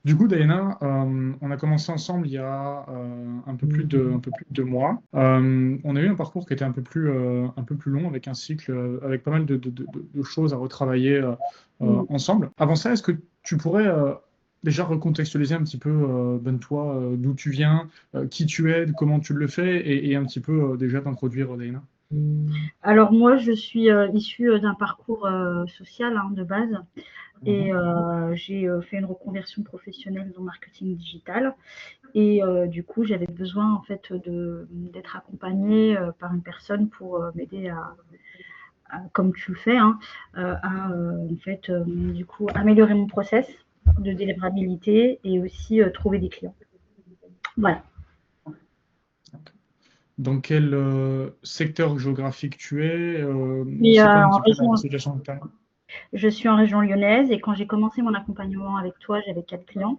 Du coup, Diana, on a commencé ensemble il y a un peu plus de 2 mois. On a eu un parcours qui était un peu plus long, avec un cycle, avec pas mal de choses à retravailler Mm. ensemble. Avant ça, est-ce que tu pourrais déjà recontextualiser un petit peu, ben, toi, d'où tu viens, qui tu es, comment tu le fais, et un petit peu déjà t'introduire, Diana? Alors moi, je suis issue d'un parcours social de base et Mhm. j'ai fait une reconversion professionnelle dans le marketing digital et du coup, j'avais besoin en fait d'être accompagnée par une personne pour m'aider comme tu le fais, à en fait du coup améliorer mon process de délivrabilité et aussi trouver des clients. Voilà. Dans quel secteur géographique tu es? Et C'est quoi un en petit peu la région, situation de ta... je suis en région lyonnaise et quand j'ai commencé mon accompagnement avec toi, j'avais 4 clients.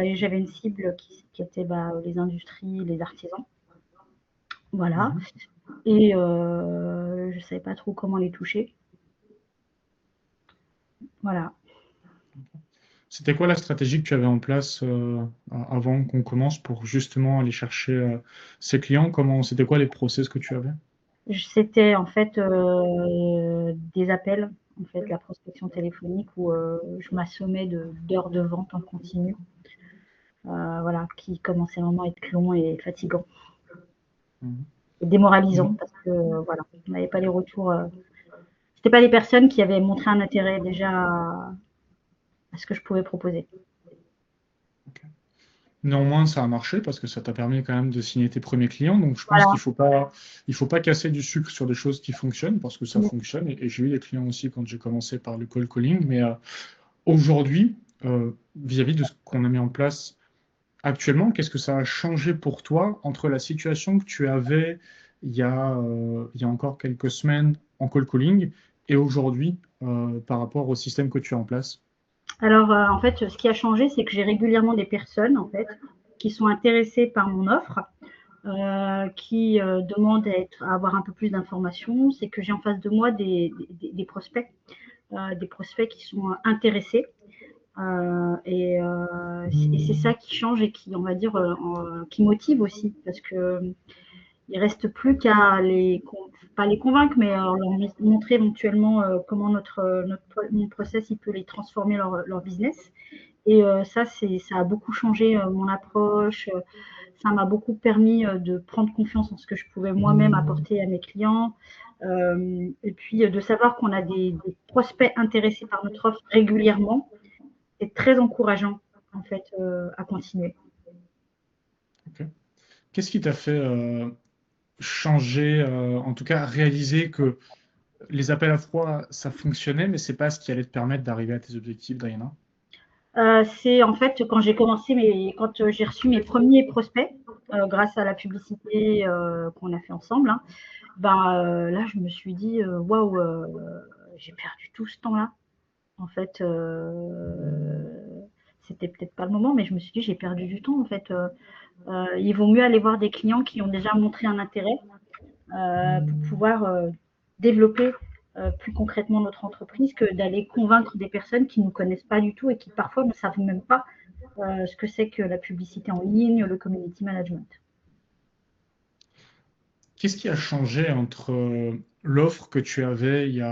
Et j'avais une cible qui était les industries, les artisans. Voilà. Mhm. Et je ne savais pas trop comment les toucher. Voilà. C'était quoi la stratégie que tu avais en place avant qu'on commence pour justement aller chercher ces clients? C'était quoi les process que tu avais? C'était en fait des appels, en fait, la prospection téléphonique où je m'assommais d'heures de vente en continu, voilà, qui commençaient vraiment à être long et fatigant Mhm. et démoralisant Mhm. parce que voilà, on n'avait pas les retours. C'était pas des personnes qui avaient montré un intérêt déjà à ce que je pouvais proposer. Ok. Néanmoins, ça a marché parce que ça t'a permis quand même de signer tes premiers clients. Donc, je pense Voilà. qu'il faut pas casser du sucre sur des choses qui fonctionnent parce que ça Mm. fonctionne. Et j'ai eu des clients aussi quand j'ai commencé par le cold calling. Mais aujourd'hui, vis-à-vis de ce qu'on a mis en place actuellement, qu'est-ce que ça a changé pour toi entre la situation que tu avais il y a encore quelques semaines en cold calling et aujourd'hui par rapport au système que tu as en place? Alors, en fait, ce qui a changé, c'est que j'ai régulièrement des personnes, en fait, qui sont intéressées par mon offre, qui demandent à avoir un peu plus d'informations. C'est que j'ai en face de moi des prospects qui sont intéressés. Et c'est ça qui change et qui, on va dire, qui motive aussi, parce que il reste plus qu'à pas les convaincre, mais leur montrer éventuellement comment mon process il peut les transformer leur business. Et ça a beaucoup changé mon approche. Ça m'a beaucoup permis de prendre confiance en ce que je pouvais moi-même apporter à mes clients. Et puis de savoir qu'on a des prospects intéressés par notre offre régulièrement, c'est très encourageant en fait à continuer. Ok. Qu'est-ce qui t'a fait changer, en tout cas réaliser que les appels à froid, ça fonctionnait, mais c'est pas ce qui allait te permettre d'arriver à tes objectifs, Diana? C'est en fait quand j'ai reçu mes premiers prospects grâce à la publicité qu'on a fait ensemble, là je me suis dit waouh, j'ai perdu tout ce temps-là. En fait, c'était peut-être pas le moment, mais je me suis dit j'ai perdu du temps. En fait, il vaut mieux aller voir des clients qui ont déjà montré un intérêt pour pouvoir développer plus concrètement notre entreprise que d'aller convaincre des personnes qui ne nous connaissent pas du tout et qui parfois ne savent même pas ce que c'est que la publicité en ligne, le community management. Qu'est-ce qui a changé entre l'offre que tu avais il y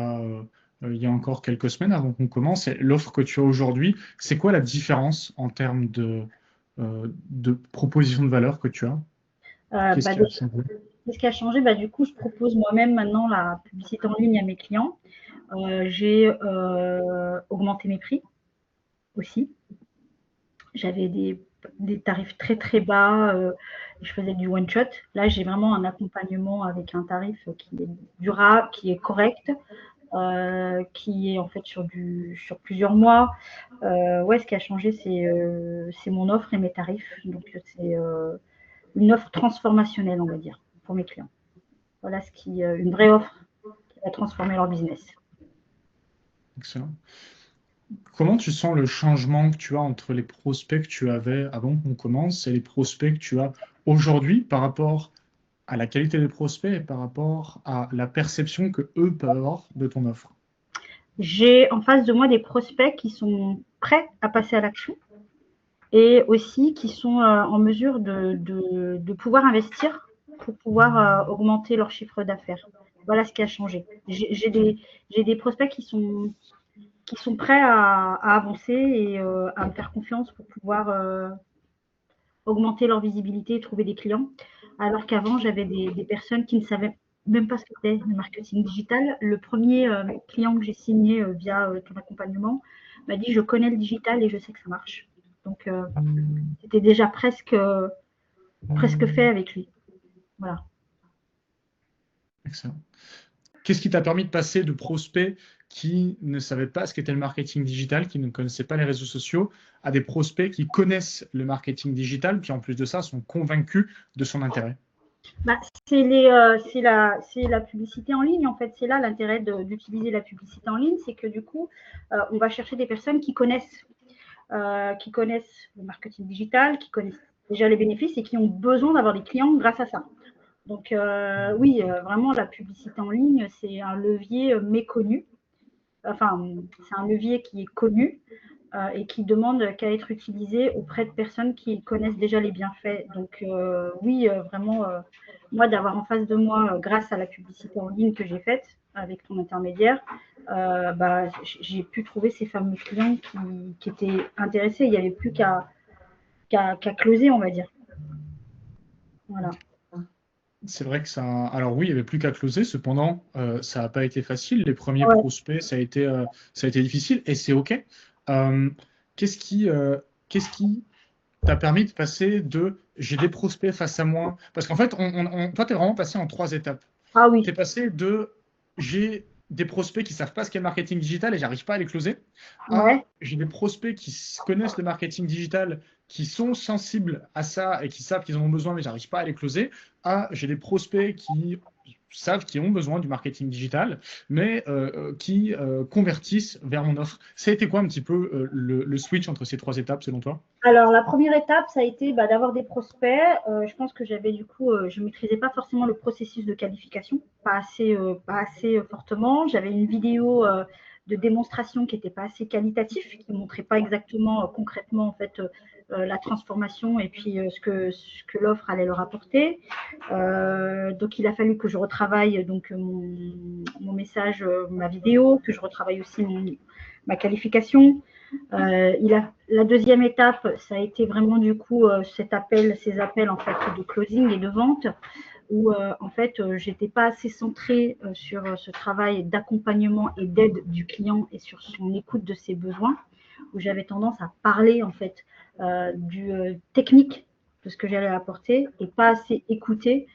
a encore quelques semaines avant qu'on commence et l'offre que tu as aujourd'hui? C'est quoi la différence en termes de proposition de valeur que tu as? Euh, Qu'est-ce bah, qui a changé? ce qui a changé, du coup, je propose moi-même maintenant la publicité en ligne à mes clients. J'ai augmenté mes prix aussi. J'avais des tarifs très très bas. Je faisais du one shot. Là, j'ai vraiment un accompagnement avec un tarif qui est durable, qui est correct, qui est en fait sur plusieurs mois. Ouais, ce qui a changé, c'est mon offre et mes tarifs. Donc, c'est une offre transformationnelle, on va dire, pour mes clients. Voilà une vraie offre qui va transformer leur business. Excellent. Comment tu sens le changement que tu as entre les prospects que tu avais avant qu'on commence et les prospects que tu as aujourd'hui par rapport à la qualité des prospects et par rapport à la perception que eux peuvent avoir de ton offre? J'ai en face de moi des prospects qui sont prêts à passer à l'action, et aussi qui sont en mesure de pouvoir investir pour pouvoir augmenter leur chiffre d'affaires. Voilà ce qui a changé. J'ai des prospects qui sont prêts à avancer et à me faire confiance pour pouvoir augmenter leur visibilité et trouver des clients. Alors qu'avant, j'avais des personnes qui ne savaient même pas ce que c'était le marketing digital. Le premier client que j'ai signé via ton accompagnement m'a dit: je connais le digital et je sais que ça marche. Donc, c'était déjà presque fait avec lui. Voilà. Excellent. Qu'est-ce qui t'a permis de passer de prospects qui ne savaient pas ce qu'était le marketing digital, qui ne connaissaient pas les réseaux sociaux, à des prospects qui connaissent le marketing digital, qui en plus de ça sont convaincus de son intérêt? Bah, c'est la publicité en ligne, en fait. C'est là l'intérêt d'utiliser la publicité en ligne, c'est que du coup, on va chercher des personnes qui connaissent le marketing digital, qui connaissent déjà les bénéfices et qui ont besoin d'avoir des clients grâce à ça. Donc oui, vraiment, la publicité en ligne, c'est un levier méconnu. Enfin, c'est un levier qui est connu et qui demande qu'à être utilisé auprès de personnes qui connaissent déjà les bienfaits. Donc oui, vraiment, moi, d'avoir en face de moi, grâce à la publicité en ligne que j'ai faite avec ton intermédiaire, bah, j'ai pu trouver ces fameux clients qui étaient intéressés. Il n'y avait plus qu'à closer, on va dire. Voilà. C'est vrai que ça. Alors oui, il n'y avait plus qu'à closer. Cependant, ça n'a pas été facile. Les premiers Ouais. prospects, ça a été difficile et c'est OK. Euh, qu'est-ce qui t'a permis de passer de j'ai des prospects face à moi? Parce qu'en fait, toi, tu es vraiment passé en 3 étapes. Ah Tu es oui. passé de j'ai des prospects qui ne savent pas ce qu'est le marketing digital et j'arrive pas à les closer, Ouais. à j'ai des prospects qui connaissent le marketing digital, qui sont sensibles à ça et qui savent qu'ils en ont besoin mais j'arrive pas à les closer, à j'ai des prospects qui savent qu'ils ont besoin du marketing digital, mais qui convertissent vers mon offre. Ça a été quoi un petit peu le switch entre ces 3 étapes selon toi? Alors, la première étape, ça a été d'avoir des prospects. Je pense que j'avais du coup, je ne maîtrisais pas forcément le processus de qualification, pas assez fortement. J'avais une vidéo de démonstration qui n'était pas assez qualitative, qui ne montrait pas exactement concrètement en fait la transformation et puis ce que l'offre allait leur apporter. Donc, il a fallu que je retravaille donc mon message, ma vidéo, que je retravaille aussi ma qualification. La deuxième étape, ça a été vraiment du coup ces appels en fait de closing et de vente où en fait j'étais pas assez centrée sur ce travail d'accompagnement et d'aide du client et sur son écoute de ses besoins, où j'avais tendance à parler en fait du technique de ce que j'allais apporter et pas assez écouter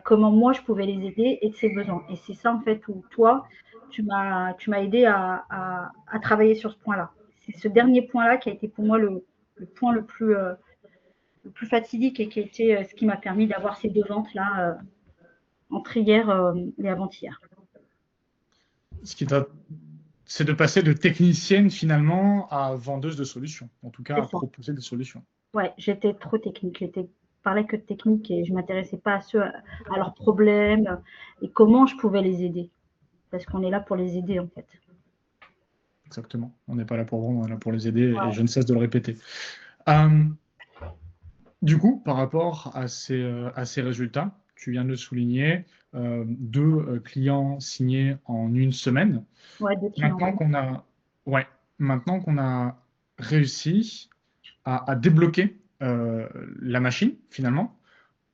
comment moi je pouvais les aider et de ses besoins. Et c'est ça en fait où toi tu m'as aidé à travailler sur ce point-là. C'est ce dernier point-là qui a été pour moi le point le plus fatidique et qui a été ce qui m'a permis d'avoir ces deux ventes-là entre hier et avant-hier. Ce qui t'a c'est de passer de technicienne finalement à vendeuse de solutions, en tout cas C'est à ça. proposer des solutions. Ouais, j'étais trop technique. Parlais que de technique et je ne m'intéressais pas à leurs problèmes et comment je pouvais les aider. Parce qu'on est là pour les aider en fait. Exactement. On n'est pas là pour vendre, on est là pour les aider et je Ouais. ne cesse de le répéter. Euh, du coup, par rapport à ces résultats, tu viens de le souligner, 2 clients signés en une semaine. Ouais, deux clients. Maintenant qu'on a, ouais, maintenant qu'on a réussi à débloquer la machine, finalement,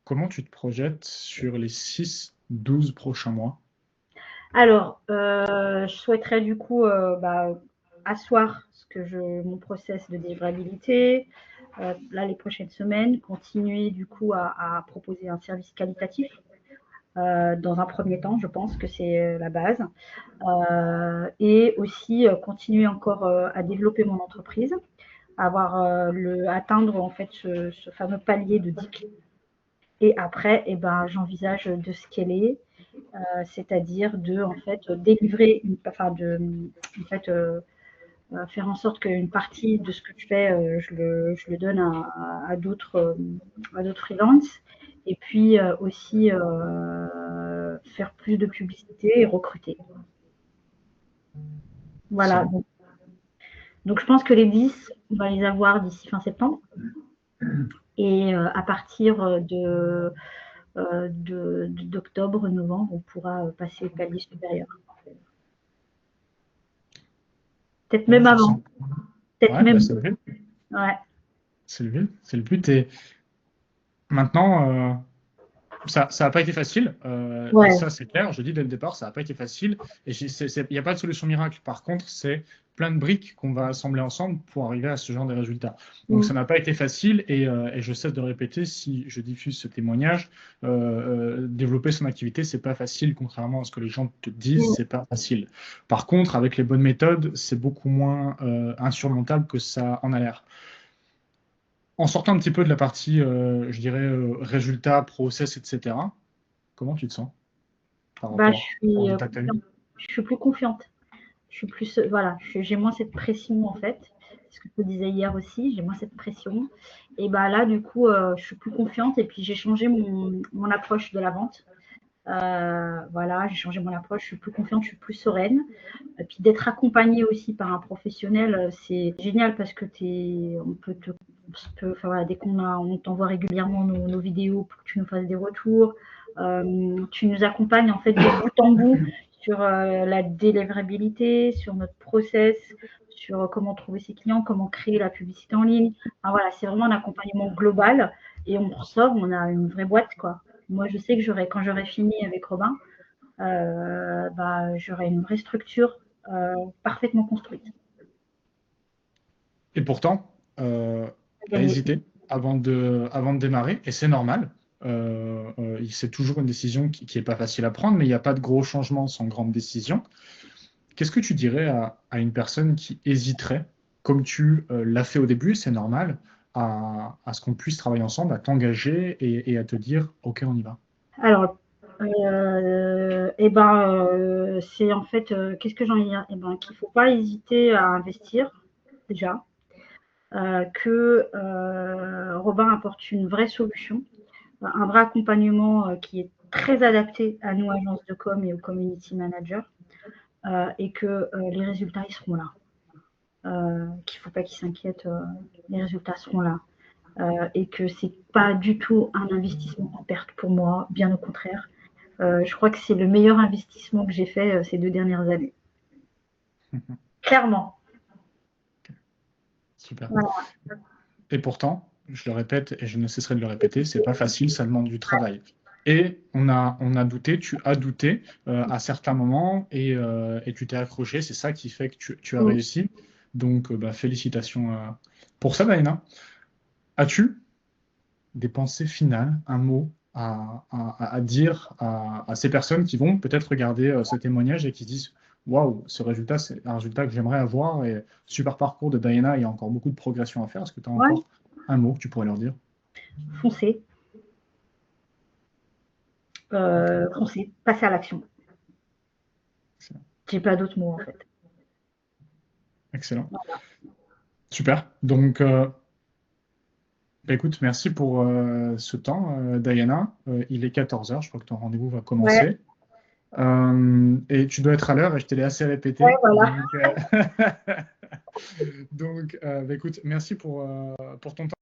comment tu te projettes sur les 6-12 prochains mois? Alors, je souhaiterais du coup asseoir mon process de délivrabilité, là les prochaines semaines, continuer du coup à proposer un service qualitatif. Dans un premier temps, je pense que c'est la base. Et aussi continuer encore à développer mon entreprise, atteindre en fait ce fameux palier de 10 clients. Et après, j'envisage de scaler, c'est-à-dire de en fait délivrer, en fait, faire en sorte qu'une partie de ce que je fais, je le donne à d'autres freelances. Et puis aussi faire plus de publicité et recruter. Voilà. Excellent. Donc, je pense que les 10, on va les avoir d'ici fin septembre. Et à partir d'octobre, novembre, on pourra passer au palier supérieur. Peut-être même avant. Peut-être même. C'est le but. Ouais. C'est le but. C'est le but. Et maintenant, ça n'a pas été facile. Ouais. Ça, c'est clair. Je dis dès le départ, ça n'a pas été facile. Et il n'y a pas de solution miracle. Par contre, c'est plein de briques qu'on va assembler ensemble pour arriver à ce genre de résultats. Donc, ça n'a pas été facile. Et je cesse de le répéter, si je diffuse ce témoignage, développer son activité, c'est pas facile. Contrairement à ce que les gens te disent, c'est pas facile. Par contre, avec les bonnes méthodes, c'est beaucoup moins insurmontable que ça en a l'air. En sortant un petit peu de la partie, je dirais, résultats, process, etc., comment tu te sens par rapport au résultat que tu as eu? Je suis plus confiante. Je suis plus, voilà, j'ai moins cette pression en fait. Ce que je te disais hier aussi, j'ai moins cette pression. Et bah là, du coup, je suis plus confiante et puis j'ai changé mon approche de la vente. Voilà, j'ai changé mon approche, je suis plus confiante, je suis plus sereine. Et puis d'être accompagnée aussi par un professionnel, c'est génial parce que voilà, dès on t'envoie régulièrement nos vidéos pour que tu nous fasses des retours. Tu nous accompagnes en fait de bout en bout sur la délivrabilité, sur notre process, sur comment trouver ses clients, comment créer la publicité en ligne. Enfin, voilà, c'est vraiment un accompagnement global et on ressort, on a une vraie boîte quoi. Moi, je sais que quand j'aurai fini avec Robin, j'aurai une vraie structure parfaitement construite. Et pourtant, tu as hésité avant de démarrer, et c'est normal. C'est toujours une décision qui n'est pas facile à prendre, mais il n'y a pas de gros changements sans grande décision. Qu'est-ce que tu dirais à une personne qui hésiterait, comme tu l'as fait au début, c'est normal, à ce qu'on puisse travailler ensemble, à t'engager et à te dire, OK, on y va? Alors, c'est en fait, qu'est-ce que j'en ai dire? Qu'il ne faut pas hésiter à investir, déjà. Que Robin apporte une vraie solution, un vrai accompagnement qui est très adapté à nous, agences de com et aux community managers, et que les résultats, ils seront là. Qu'il ne faut pas qu'ils s'inquiètent, les résultats seront là. Et que ce n'est pas du tout un investissement en perte pour moi, bien au contraire. Je crois que c'est le meilleur investissement que j'ai fait ces 2 dernières années. Clairement. Super. Voilà. Et pourtant, je le répète et je ne cesserai de le répéter, c'est pas facile, ça demande du travail. Et on a douté, tu as douté à certains moments et tu t'es accroché, c'est ça qui fait que tu as réussi. Donc, félicitations pour ça, Diana. As-tu des pensées finales, un mot à dire à ces personnes qui vont peut-être regarder ce témoignage et qui se disent waouh, ce résultat, c'est un résultat que j'aimerais avoir et super parcours de Diana, il y a encore beaucoup de progression à faire. Est-ce que tu as encore un mot que tu pourrais leur dire? Foncez. Foncez, passez à l'action. J'ai pas d'autres mots en fait. Excellent. Voilà. Super. Donc, écoute, merci pour ce temps, Diana. Il est 14 h, je crois que ton rendez-vous va commencer. Ouais. Et tu dois être à l'heure et je t'ai assez répété. Ouais, voilà. Donc, écoute, merci pour ton temps.